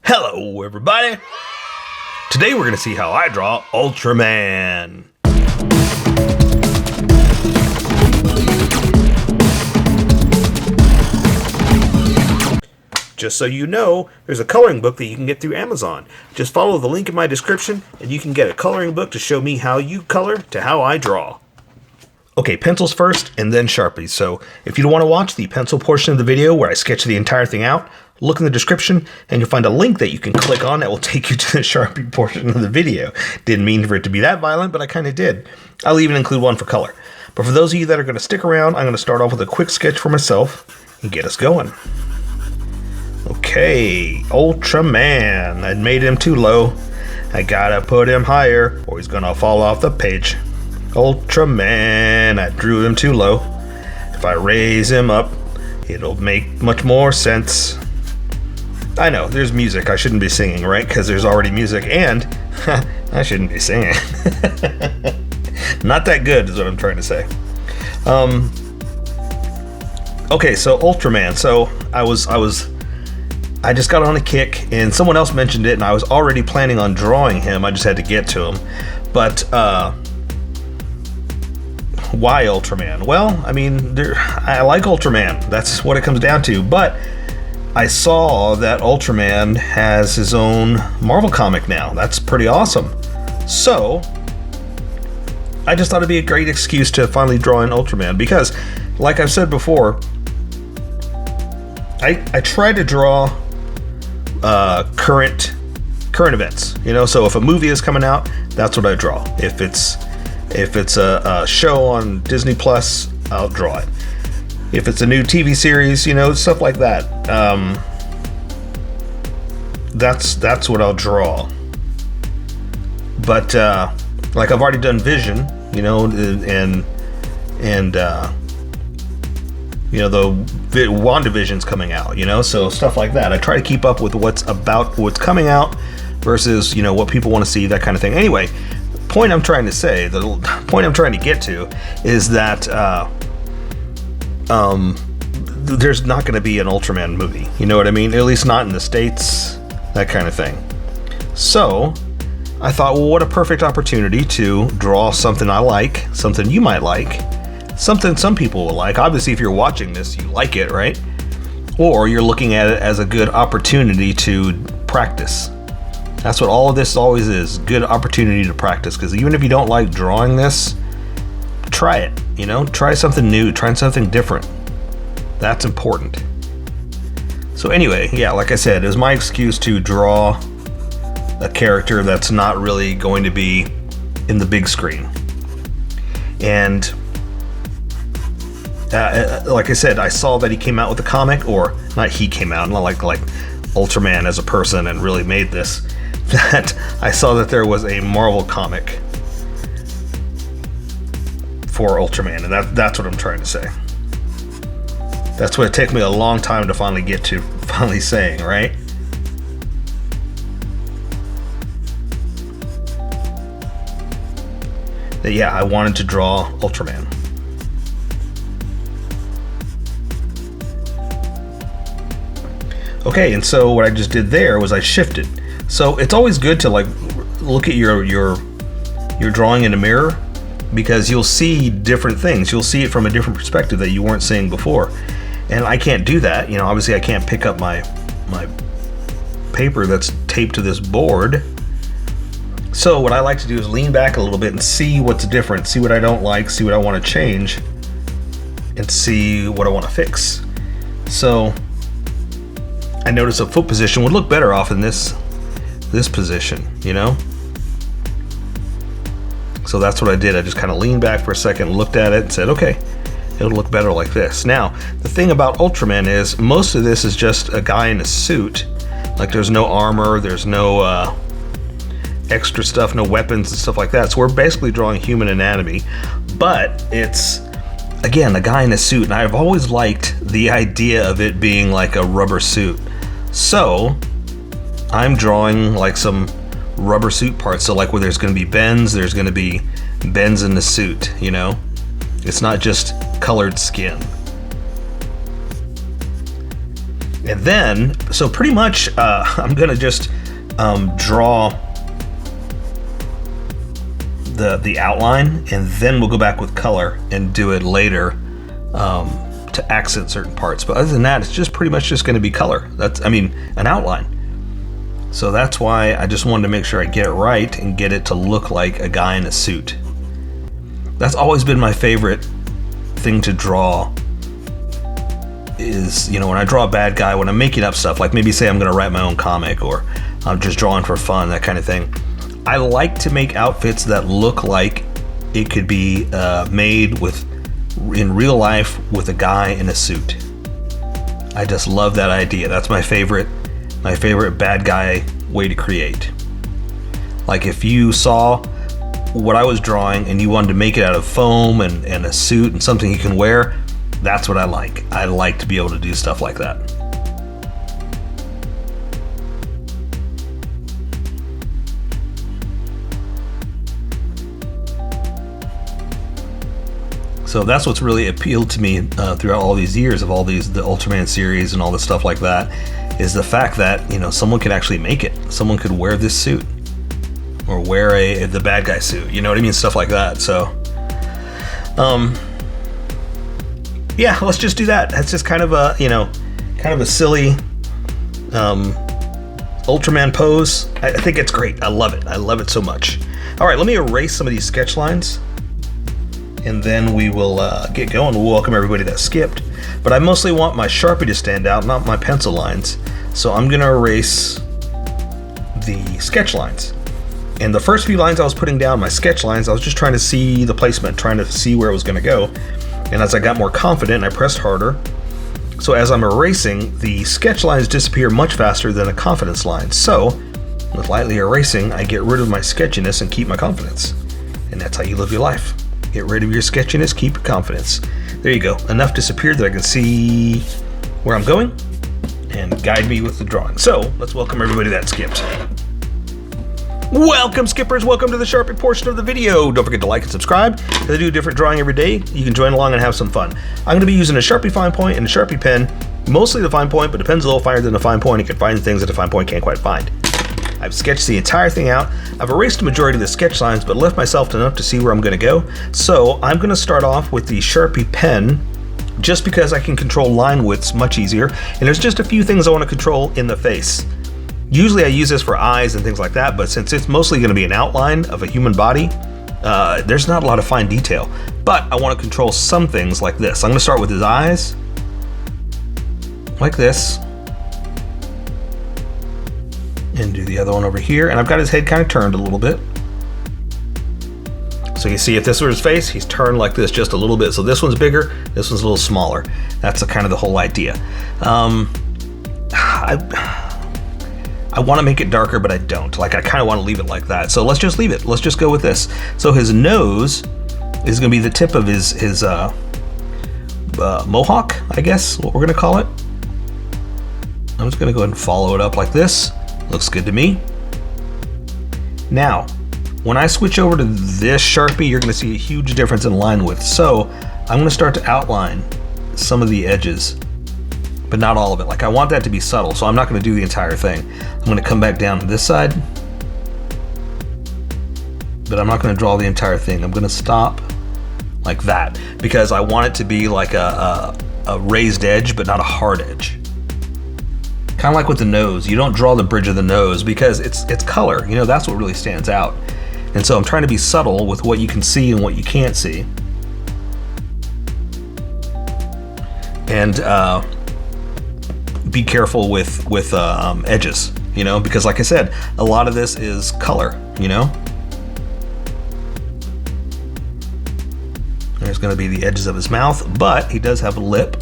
Hello everybody! Today we're going to see how I draw Ultraman. Just so you know, there's a coloring book that you can get through Amazon. Just follow the link in my description and you can get a coloring book to show me how you color to how I draw. Okay, pencils first and then Sharpies. So if you don't want to watch the pencil portion of the video where I sketch the entire thing out, look in the description and you'll find a link that you can click on that will take you to the Sharpie portion of the video. Didn't mean for it to be that violent, but I kind of did. I'll even include one for color. But for those of you that are going to stick around, I'm going to start off with a quick sketch for myself and get us going. Okay, Ultraman. I made him too low. I gotta put him higher or he's gonna fall off the page. Ultraman. I drew him too low. If I raise him up, it'll make much more sense. I know, there's music. I shouldn't be singing, right? Because there's already music and I shouldn't be singing. Not that good is what I'm trying to say. Okay, so Ultraman. So I just got on a kick and someone else mentioned it and I was already planning on drawing him. I just had to get to him. But why Ultraman? Well, I mean, I like Ultraman. That's what it comes down to. But I saw that Ultraman has his own Marvel comic now. That's pretty awesome. So I just thought it'd be a great excuse to finally draw an Ultraman because, like I've said before, I try to draw current events, you know. So if a movie is coming out, that's what I draw. If it's a show on Disney Plus, I'll draw it. If it's a new TV series, you know, stuff like that. That's what I'll draw. But like I've already done Vision, you know, and you know, the WandaVision's coming out, you know, so stuff like that. I try to keep up with what's coming out versus, you know, what people want to see, that kind of thing. Anyway, the point I'm trying to get to is that there's not going to be an Ultraman movie. You know what I mean? At least not in the States, that kind of thing. So I thought, well, what a perfect opportunity to draw something I like, something you might like, something some people will like. Obviously, if you're watching this, you like it, right? Or you're looking at it as a good opportunity to practice. That's what all of this always is, good opportunity to practice. Because even if you don't like drawing this, try it, you know? Try something new, try something different. That's important. So anyway, yeah, like I said, it was my excuse to draw a character that's not really going to be in the big screen. And like I said, I saw that he came out with a comic, or not he came out, not like Ultraman as a person and really made this, that I saw that there was a Marvel comic for Ultraman, and that's what I'm trying to say. That's what it took me a long time to finally get to saying, right? That yeah, I wanted to draw Ultraman. Okay, and so what I just did there was I shifted. So it's always good to like look at your drawing in a mirror, because you'll see different things. You'll see it from a different perspective that you weren't seeing before. And I can't do that. You know, obviously I can't pick up my paper that's taped to this board. So what I like to do is lean back a little bit and see what's different, see what I don't like, see what I want to change, and see what I want to fix. So I noticed a foot position would look better off in this position, you know? So that's what I did. I just kind of leaned back for a second, looked at it, and said, okay, it'll look better like this. Now, the thing about Ultraman is most of this is just a guy in a suit. Like there's no armor, there's no extra stuff, no weapons and stuff like that. So we're basically drawing human anatomy, but it's, again, a guy in a suit, and I've always liked the idea of it being like a rubber suit. So I'm drawing like some rubber suit parts. So like where there's going to be bends, there's going to be bends in the suit, you know? It's not just colored skin. And then, so pretty much, I'm gonna just draw the outline, and then we'll go back with color and do it later to accent certain parts. But other than that, it's just pretty much just going to be color. An outline. So that's why I just wanted to make sure I get it right and get it to look like a guy in a suit. That's always been my favorite thing to draw. Is, when I draw a bad guy, when I'm making up stuff, like maybe say I'm going to write my own comic, or I'm just drawing for fun, that kind of thing. I like to make outfits that look like it could be made in real life with a guy in a suit. I just love that idea. That's my favorite bad guy way to create. Like if you saw what I was drawing and you wanted to make it out of foam and a suit and something you can wear, that's what I like. I like to be able to do stuff like that. So that's what's really appealed to me throughout all these years of the Ultraman series and all this stuff like that, is the fact that someone could actually make it. Someone could wear this suit, or wear the bad guy suit. You know what I mean? Stuff like that. So, yeah, let's just do that. That's just kind of a silly Ultraman pose. I think it's great. I love it. I love it so much. All right, let me erase some of these sketch lines, and then we will get going. We'll welcome everybody that skipped. But I mostly want my Sharpie to stand out, not my pencil lines. So I'm gonna erase the sketch lines. And the first few lines I was putting down, my sketch lines, I was just trying to see the placement, trying to see where it was gonna go. And as I got more confident, I pressed harder. So as I'm erasing, the sketch lines disappear much faster than the confidence lines. So with lightly erasing, I get rid of my sketchiness and keep my confidence. And that's how you live your life. Get rid of your sketchiness, keep your confidence. There you go. Enough disappeared that I can see where I'm going and guide me with the drawing. So let's welcome everybody that skipped. Welcome, skippers. Welcome to the Sharpie portion of the video. Don't forget to like and subscribe. As I do a different drawing every day, you can join along and have some fun. I'm going to be using a Sharpie fine point and a Sharpie pen. Mostly the fine point, but the pen's a little finer than the fine point. You can find things that a fine point can't quite find. I've sketched the entire thing out. I've erased the majority of the sketch lines, but left myself enough to see where I'm going to go. So I'm going to start off with the Sharpie pen, just because I can control line widths much easier. And there's just a few things I want to control in the face. Usually I use this for eyes and things like that, but since it's mostly going to be an outline of a human body, there's not a lot of fine detail. But I want to control some things like this. I'm going to start with his eyes, like this. And do the other one over here. And I've got his head kind of turned a little bit. So you see, if this were his face, he's turned like this just a little bit. So this one's bigger, this one's a little smaller. That's kind of the whole idea. I want to make it darker, but I don't. Like, I kind of want to leave it like that. So let's just leave it. Let's just go with this. So his nose is going to be the tip of his mohawk, I guess, what we're going to call it. I'm just going to go ahead and follow it up like this. Looks good to me. Now, when I switch over to this Sharpie, you're going to see a huge difference in line width. So I'm going to start to outline some of the edges, but not all of it. Like, I want that to be subtle, so I'm not going to do the entire thing. I'm going to come back down to this side, but I'm not going to draw the entire thing. I'm going to stop like that because I want it to be like a raised edge, but not a hard edge. Kind of like with the nose. You don't draw the bridge of the nose because it's color. You know, that's what really stands out. And so I'm trying to be subtle with what you can see and what you can't see. And be careful with edges, you know, because like I said, a lot of this is color, you know. There's going to be the edges of his mouth, but he does have a lip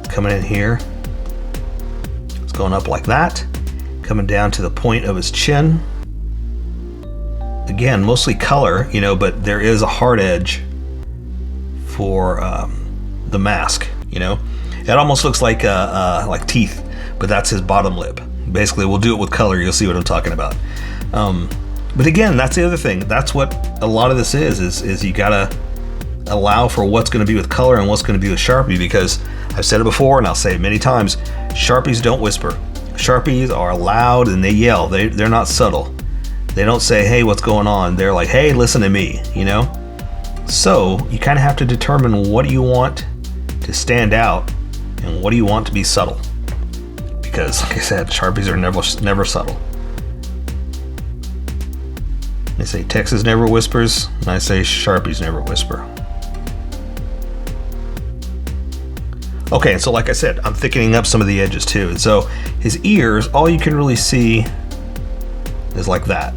coming in here. It's going up like that, coming down to the point of his chin. Again, mostly color, you know, but there is a hard edge for the mask, you know. It almost looks like teeth, but that's his bottom lip. Basically, we'll do it with color. You'll see what I'm talking about. But again, that's the other thing. That's what a lot of this is you gotta allow for what's going to be with color and what's going to be with Sharpie, because I've said it before and I'll say it many times, Sharpies don't whisper. Sharpies are loud and they yell. They're not subtle. They don't say, hey, what's going on? They're like, hey, listen to me, you know? So you kind of have to determine what do you want to stand out and what do you want to be subtle. Because, like I said, Sharpies are never subtle. They say Texas never whispers, and I say Sharpies never whisper. Okay, so like I said, I'm thickening up some of the edges too. And so his ears, all you can really see is like that.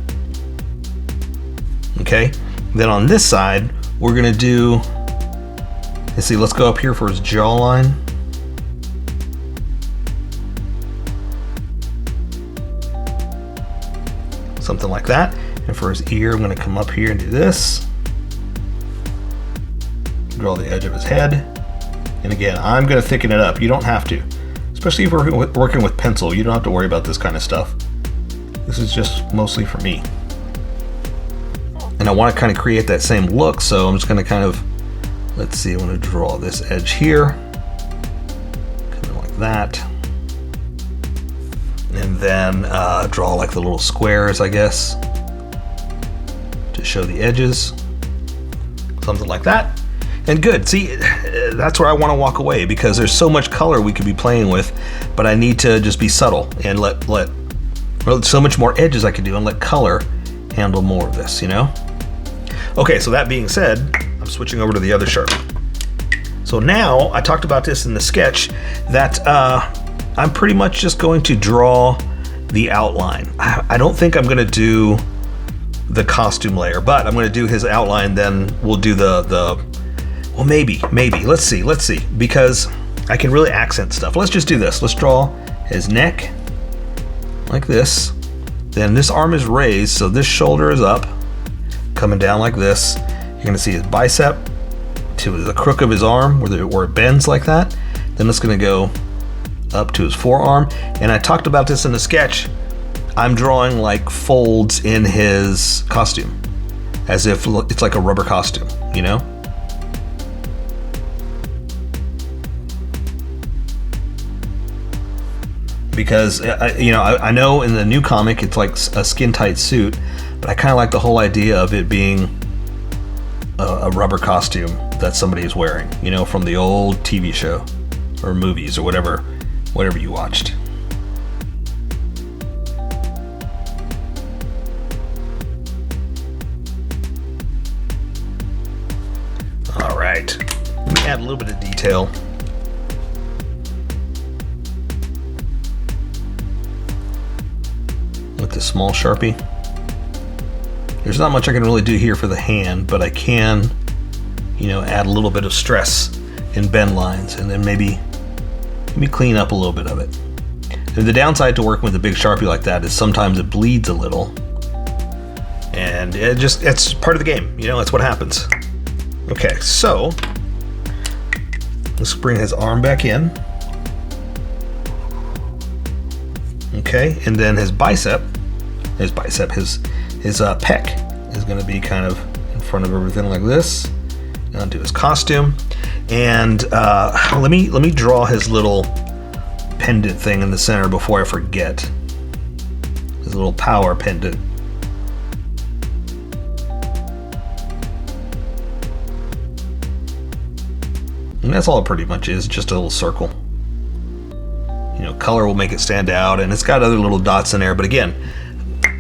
Okay, then on this side, we're gonna do, let's see, let's go up here for his jawline. Something like that. And for his ear, I'm gonna come up here and do this. Draw the edge of his head. And again, I'm gonna thicken it up. You don't have to. Especially if we're working with pencil, you don't have to worry about this kind of stuff. This is just mostly for me. And I wanna kind of create that same look, so I'm just gonna kind of, let's see, I wanna draw this edge here. Kind of like that. And then draw like the little squares, I guess, to show the edges. Something like that. And good, see, that's where I want to walk away because there's so much color we could be playing with, but I need to just be subtle and let so much more edges I can do and let color handle more of this, you know? Okay, so that being said, I'm switching over to the other Sharpie. So now, I talked about this in the sketch, that I'm pretty much just going to draw the outline. I don't think I'm gonna do the costume layer, but I'm gonna do his outline, then we'll do well, maybe, let's see, because I can really accent stuff. Let's just do this. Let's draw his neck like this. Then this arm is raised, so this shoulder is up, coming down like this. You're gonna see his bicep to the crook of his arm where it bends like that. Then it's gonna go up to his forearm. And I talked about this in the sketch. I'm drawing like folds in his costume, as if it's like a rubber costume, you know? Because I know in the new comic it's like a skin tight suit, but I kind of like the whole idea of it being a rubber costume that somebody is wearing, you know, from the old TV show or movies or whatever you watched. All right, let me add a little bit of detail. With the small Sharpie. There's not much I can really do here for the hand, but I can, add a little bit of stress in bend lines and then maybe clean up a little bit of it. And the downside to working with a big Sharpie like that is sometimes it bleeds a little. And it's part of the game, that's what happens. Okay, so let's bring his arm back in. Okay, and then his pec is going to be kind of in front of everything like this. Now do his costume, and let me draw his little pendant thing in the center before I forget. His little power pendant. And that's all it pretty much is, just a little circle. Color will make it stand out, and it's got other little dots in there, but again,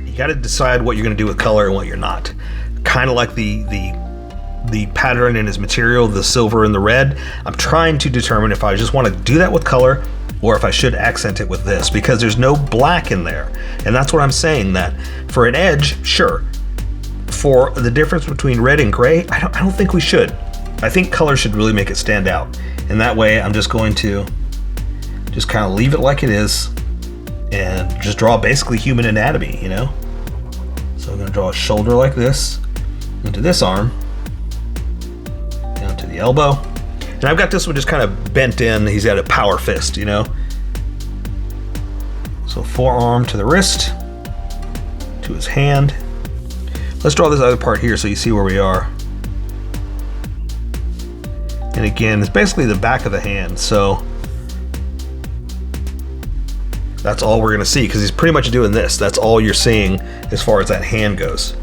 you got to decide what you're going to do with color and what you're not. Kind of like the pattern in his material, the silver and the red. I'm trying to determine if I just want to do that with color or if I should accent it with this, because there's no black in there. And that's what I'm saying, that for an edge, sure. For the difference between red and gray, I don't think we should. I think color should really make it stand out. And that way I'm just going to just kind of leave it like it is and just draw basically human anatomy, So I'm going to draw a shoulder like this, into this arm, down to the elbow. And I've got this one just kind of bent in. He's got a power fist, So forearm to the wrist, to his hand. Let's draw this other part here so you see where we are. And again, it's basically the back of the hand, so that's all we're gonna see, because he's pretty much doing this. That's all you're seeing as far as that hand goes.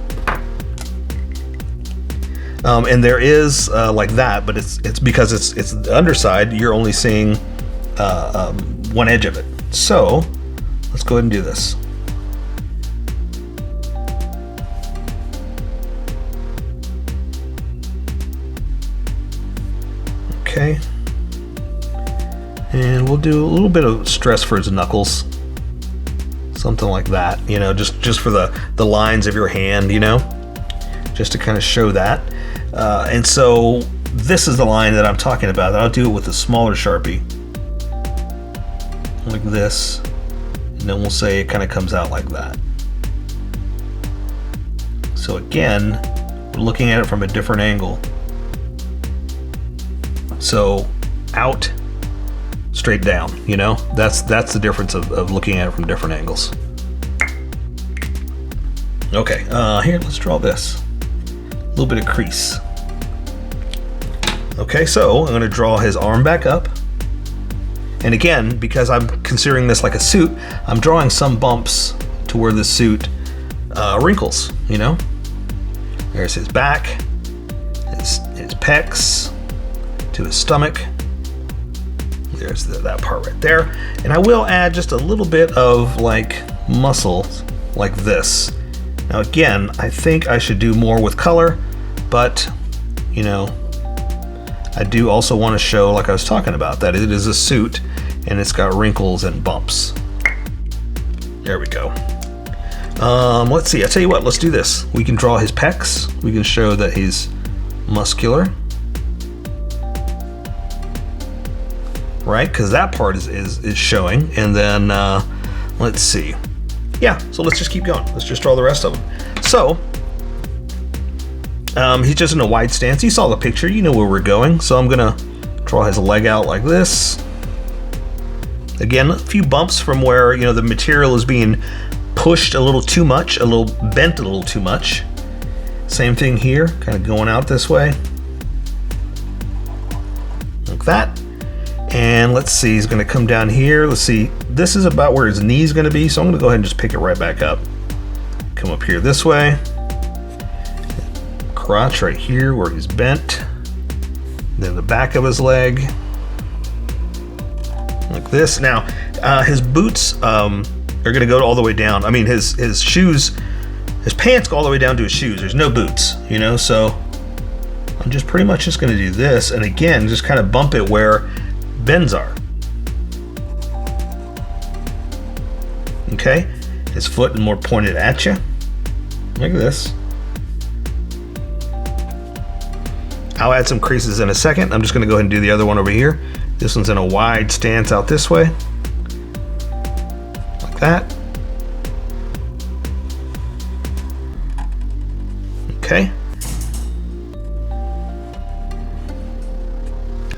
And there is like that, but it's because it's the underside, you're only seeing one edge of it. So let's go ahead and do this. Okay. And we'll do a little bit of stress for his knuckles. Something like that, you know, just for the lines of your hand, you know, just to kind of show that. And so this is the line that I'm talking about. I'll do it with a smaller Sharpie, like this, and then we'll say it kind of comes out like that. So again, we're looking at it from a different angle. So out, straight down, you know, that's the difference of looking at it from different angles. Okay, here, let's draw this. A little bit of crease. Okay, so I'm going to draw his arm back up. And again, because I'm considering this like a suit, I'm drawing some bumps to where the suit wrinkles, you know? There's his back, his pecs, to his stomach. There's that part right there. And I will add just a little bit of like muscle like this. Now again, I think I should do more with color, but you know, I do also want to show, like I was talking about, that it is a suit and it's got wrinkles and bumps. There we go. Let's see, I tell you what, let's do this. We can draw his pecs. We can show that he's muscular. Right, because that part is showing. And then let's see. Yeah, so let's just keep going. Let's just draw the rest of them. So he's just in a wide stance. You saw the picture, you know where we're going. So I'm gonna draw his leg out like this. Again, a few bumps from where, you know, the material is being pushed a little too much, a little bent a little too much. Same thing here, kind of going out this way. Like that. And let's see, he's gonna come down here. Let's see, this is about where his knee's gonna be, so I'm gonna go ahead and just pick it right back up. Come up here this way. Crotch right here where he's bent. Then the back of his leg. Like this. Now, his boots are gonna go all the way down. I mean, his shoes, his pants go all the way down to his shoes. There's no boots, you know, so I'm just pretty much just gonna do this, and again, just kind of bump it where bends are. Okay, his foot more pointed at you, like this. I'll add some creases in a second. I'm just going to go ahead and do the other one over here. This one's in a wide stance out this way, like that. Okay,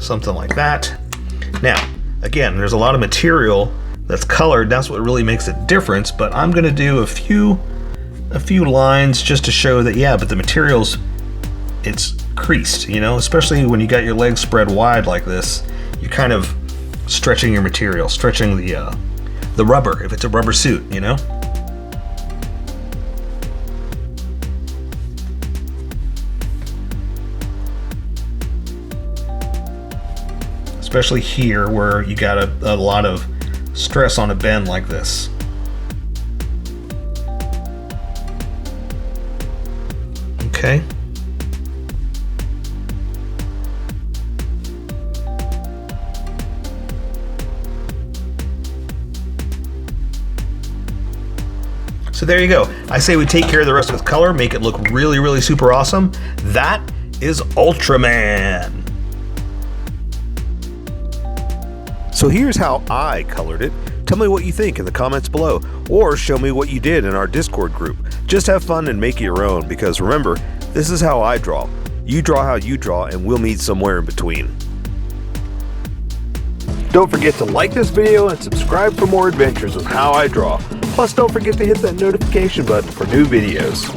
something like that. Now, again, there's a lot of material that's colored. That's what really makes a difference, but I'm gonna do a few lines just to show that, yeah, but the material's, it's creased, you know, especially when you got your legs spread wide like this, you're kind of stretching your material, stretching the rubber, if it's a rubber suit, you know? Especially here where you got a lot of stress on a bend like this. Okay. So there you go. I say we take care of the rest with color, make it look really, really super awesome. That is Ultraman. So here's how I colored it. Tell me what you think in the comments below, or show me what you did in our Discord group. Just have fun and make it your own, because remember, this is how I draw. You draw how you draw, and we'll meet somewhere in between. Don't forget to like this video and subscribe for more adventures with How I Draw. Plus, don't forget to hit that notification button for new videos.